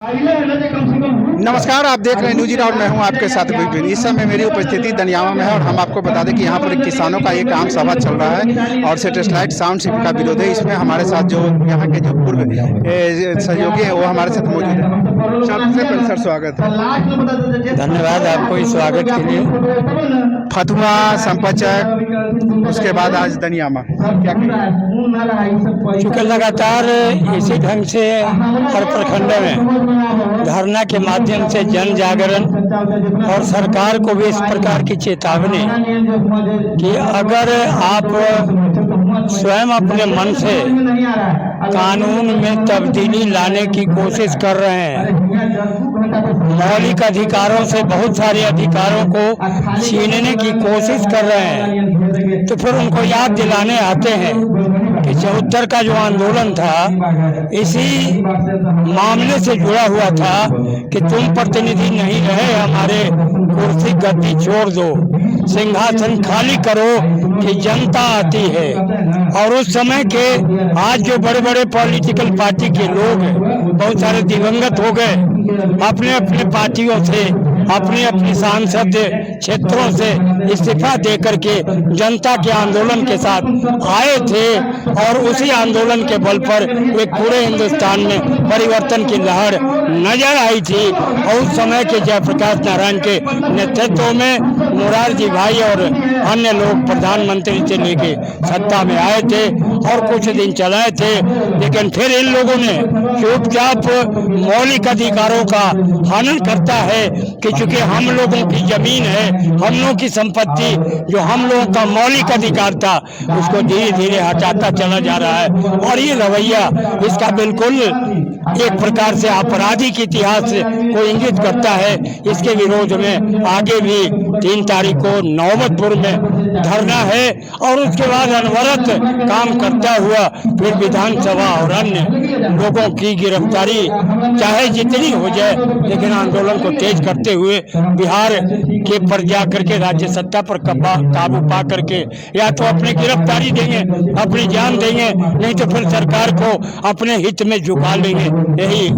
नमस्कार, आप देख रहे हैं न्यूज़ और मैं हूं आपके साथ विपिन। इस समय मेरी उपस्थिति दनियावा में है और हम आपको बता दें कि यहां पर किसानों का एक आम सभा चल रहा है और सैटेलाइट साउंड शिप का विरोध है। इसमें हमारे साथ जो यहां के जो पूर्व सहयोगी हैं वो हमारे साथ मौजूद है। सबसे पहले सर स्वागत है। धन्यवाद आपको इस स्वागत के लिए। फतुहा, संपचक, उसके बाद आज दनियामा, क्या चूँकि लगातार इसी ढंग से हर प्रखंड में धरना के माध्यम से जन जागरण और सरकार को भी इस प्रकार की चेतावनी कि अगर आप स्वयं अपने मन से कानून में तब्दीली लाने की कोशिश कर रहे हैं, मौलिक अधिकारों से बहुत सारे अधिकारों को छीनने की कोशिश कर रहे हैं, तो फिर उनको याद दिलाने आते हैं कि 74 का जो आंदोलन था इसी मामले से जुड़ा हुआ था कि तुम प्रतिनिधि नहीं रहे, हमारे कुर्सी गद्दी छोड़ दो, सिंहासन खाली करो कि जनता आती है। और उस समय के आज जो बड़े बड़े पॉलिटिकल पार्टी के लोग हैं, बहुत सारे दिवंगत हो गए, अपने अपने पार्टियों से, अपने अपने सांसद क्षेत्रों से इस्तीफा दे करके जनता के आंदोलन के साथ आए थे और उसी आंदोलन के बल पर एक पूरे हिंदुस्तान में परिवर्तन की लहर नजर आई थी। और उस समय के जयप्रकाश नारायण के नेतृत्व में मोरारजी भाई और अन्य लोग प्रधानमंत्री से लेके सत्ता में आए थे और कुछ दिन चलाए थे, लेकिन फिर इन लोगों ने चुपचाप मौलिक अधिकारों का हनन करता है कि चूंकि हम लोगों की जमीन है, हम लोगों की संपत्ति, जो हम लोगों का मौलिक अधिकार था, उसको धीरे धीरे हटाता चला जा रहा है। और ये रवैया इसका बिल्कुल एक प्रकार से आपराधिक इतिहास को इंगित करता है। इसके विरोध में आगे भी 3 तारीख को नौबतपुर में धरना है और उसके बाद अनवरत काम करता हुआ फिर विधानसभा और अन्य लोगों की गिरफ्तारी चाहे जितनी हो जाए, लेकिन आंदोलन को तेज करते हुए बिहार के पर जा करके राज्य सत्ता पर काबू पा करके या तो अपनी गिरफ्तारी देंगे, अपनी जान देंगे, नहीं तो फिर सरकार को अपने हित में झुका लेंगे। यही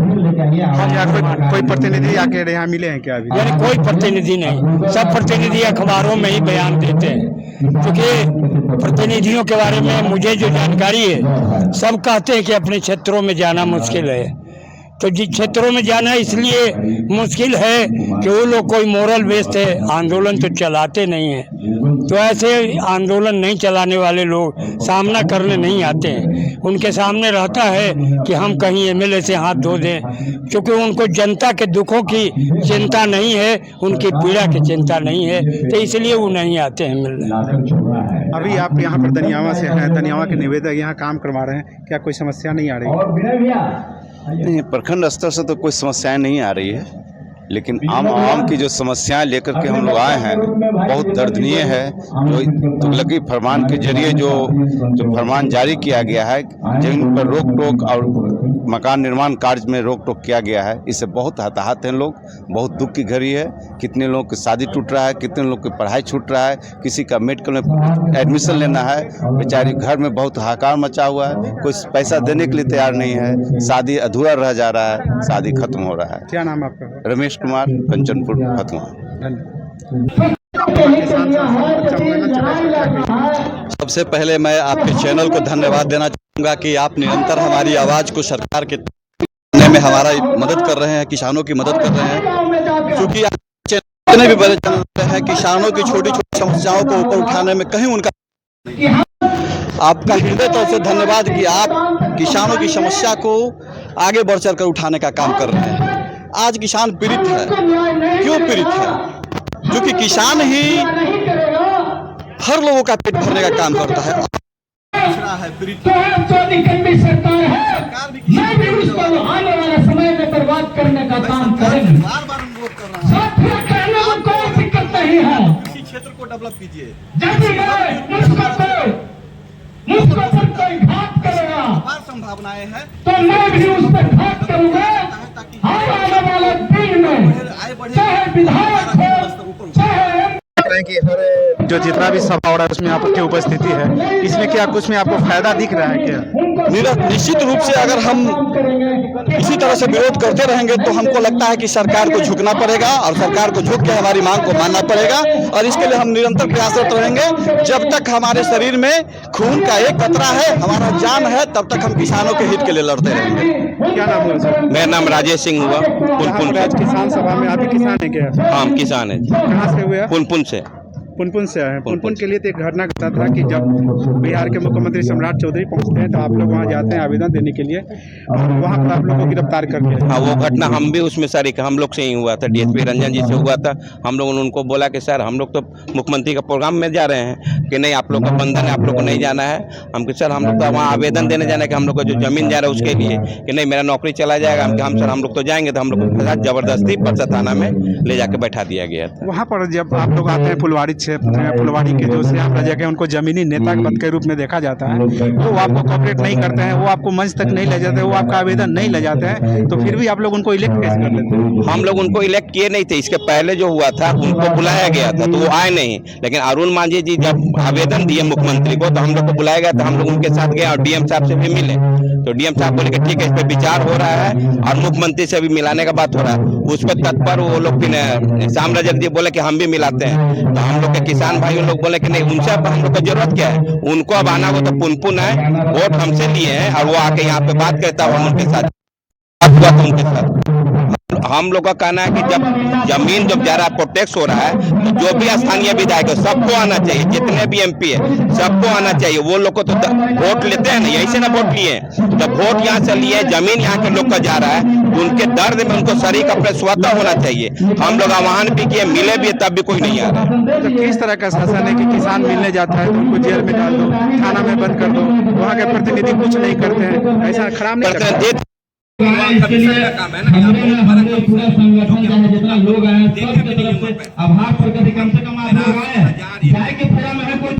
कोई प्रतिनिधि आके यहाँ मिले हैं क्या अभी? यानी कोई प्रतिनिधि नहीं, सब प्रतिनिधि अखबारों में ही बयान देते हैं। क्योंकि प्रतिनिधियों के बारे में मुझे जो जानकारी है, सब कहते हैं कि अपने क्षेत्रों में जाना मुश्किल है। तो जिस क्षेत्रों में जाना इसलिए मुश्किल है कि वो लोग कोई मोरल बेस्ड है, आंदोलन तो चलाते नहीं हैं। तो ऐसे आंदोलन नहीं चलाने वाले लोग सामना करने नहीं आते हैं। उनके सामने रहता है कि हम कहीं एमएलए से हाथ धो दें, क्योंकि उनको जनता के दुखों की चिंता नहीं है, उनकी पीड़ा की चिंता नहीं है, तो इसलिए वो नहीं आते हैं मिलने। अभी आप यहाँ पर दनियावा से हैं, दनियावा के निवेदक यहाँ काम करवा रहे हैं, क्या कोई समस्या नहीं आ रही? नहीं, प्रखंड स्तर से तो कोई समस्याएं नहीं आ रही है, लेकिन आम की जो समस्याएं लेकर के हम लोग आए हैं बहुत दर्दनीय है। जो तुगलकी फरमान के जरिए जो फरमान जारी किया गया है, जिन पर रोक टोक और मकान निर्माण कार्य में रोक टोक किया गया है, इससे बहुत हताहत हैं लोग, बहुत दुख की घड़ी है। कितने लोगों की शादी टूट रहा है, कितने लोग की पढ़ाई छूट रहा है, किसी का मेडिकल में एडमिशन लेना है, बेचारी घर में बहुत हाहाकार मचा हुआ है, कोई पैसा देने के लिए तैयार नहीं है, शादी अधूरा रह जा रहा है, शादी खत्म हो रहा है। क्या नाम आपका? रमेश कुमार, कंचनपुर, फतुहा। सबसे पहले मैं आपके चैनल को धन्यवाद देना चाहूँगा कि आप निरंतर हमारी आवाज़ को सरकार के देने में हमारा मदद कर रहे हैं, किसानों की मदद कर रहे हैं। क्योंकि जितने भी बड़े चैनल हैं, किसानों की छोटी छोटी समस्याओं को ऊपर उठाने में कहीं उनका आपका हृदय तौर से धन्यवाद कि आप किसानों की समस्या को आगे बढ़ चढ़ कर उठाने का काम कर रहे हैं। आज किसान पीड़ित है, क्यों पीड़ित है? क्योंकि किसान ही हर लोगों का पेट भरने का काम करता है। बर्बाद करने का काम करेंगे। इसी क्षेत्र को डेवलप कीजिए। संभावनाएं हैं तो मैं भी उस पर घात करूंगा। आने वाले दिन में चाहे विधायक हो, चाहे कि हर जो जितना भी सभा हो रहा है उसमें आपकी उपस्थिति है, इसमें क्या कुछ में आपको फायदा दिख रहा है क्या? निश्चित रूप से अगर हम इसी तरह से विरोध करते रहेंगे तो हमको लगता है कि सरकार को झुकना पड़ेगा और सरकार को झुक के हमारी मांग को मानना पड़ेगा, और इसके लिए हम निरंतर प्रयासरत रहेंगे। जब तक हमारे शरीर में खून का एक कतरा है, हमारा जान है, तब तक हम किसानों के हित के लिए लड़ते रहेंगे। क्या नाम हुआ सर? मेरा नाम राजेश सिंह हुआ, पुनपुन आज किसान सभा में आप भी किसान है क्या? से। हाँ, हम किसान है, कहाँ से हुए आप? पुनपुन से। पुनपुन से आए हैं। पुनपुन के लिए तो एक घटना घटा था कि जब बिहार के मुख्यमंत्री सम्राट चौधरी पहुंचते हैं तो आप लोग वहां जाते हैं आवेदन देने के लिए, और वहां पर आप लोग को गिरफ्तार कर लिया। हाँ, वो घटना हम भी उसमें शरीक, हम लोग से ही हुआ था, डीएसपी रंजन जी से हुआ था। हम लोगों ने उनको बोला कि सर हम लोग तो मुख्यमंत्री का प्रोग्राम में जा रहे हैं, कि नहीं आप लोग का बंधन है, आप लोग को नहीं जाना है। हम कि सर हम लोग तो वहाँ आवेदन देने जाना है कि हम लोग को जो जमीन जा रहा है उसके लिए, कि नहीं मेरा नौकरी चला जाएगा। हम सर हम लोग तो जाएंगे, तो हम लोग को जबरदस्ती परसा थाना में ले जाके बैठा दिया गया था। वहाँ पर जब आप लोग आते हैं फुलवाड़ी क्षेत्र, फुलवाड़ी के जो श्याम राजा के उनको जमीनी नेता के पद के रूप में देखा जाता है, तो वो आपको कोऑपरेट नहीं करते हैं, वो आपको मंच तक नहीं ले जाते, वो आपका आवेदन नहीं ले जाते हैं, तो फिर भी आप लोग उनको इलेक्ट कैसे कर लेते हैं? हम लोग उनको इलेक्ट किए नहीं थे, इसके पहले जो हुआ था उनको बुलाया गया था तो वो आए नहीं। लेकिन अरुण मांझी जी जब आवेदन दिए मुख्यमंत्री को तो हम लोग को बुलाया गया था, हम लोग उनके साथ गए और डीएम साहब से भी मिले। तो डीएम साहब बोले कि ठीक है इस पर विचार हो रहा है और मुख्यमंत्री से भी मिलाने का बात हो रहा है। उस पर तत्पर वो लोग फिर श्याम रजक जी बोले कि हम भी मिलाते हैं। तो हम लोग के किसान भाई लोग बोले कि नहीं उनसे अब हम लोग को जरूरत क्या है, उनको अब आना हो तो पुनपुन है, वोट हमसे लिए हैं और वो आके यहाँ पे बात करता है, हम उनके साथ हुआ तो उनके साथ। हम लोग का कहना है कि जब जमीन जब जा रहा है प्रोटेक्ट हो रहा है तो जो भी स्थानीय विधायक है सबको आना चाहिए, जितने भी एमपी है सबको आना चाहिए। वो लोग को तो वोट लेते हैं ना, यही से ना वोट लिए, जब वोट यहाँ से लिए, जमीन यहाँ के लोग का जा रहा है, उनके दर्द में उनको शरीक अपने स्वतः होना चाहिए। हम लोग आह्वान भी किए, मिले भी, तब भी कोई नहीं आ रहा। तो किस तरह का शासन है कि किसान मिलने जाता है तो उनको जेल में डाल दो, थाना में बंद कर दो, वहाँ के प्रतिनिधि कुछ नहीं करते हैं, ऐसा खराब नहीं करते हैं? पूरा संगठन जितना लोग आए सबके तरफ से आभार प्रकट, कम से कम आप लोग आए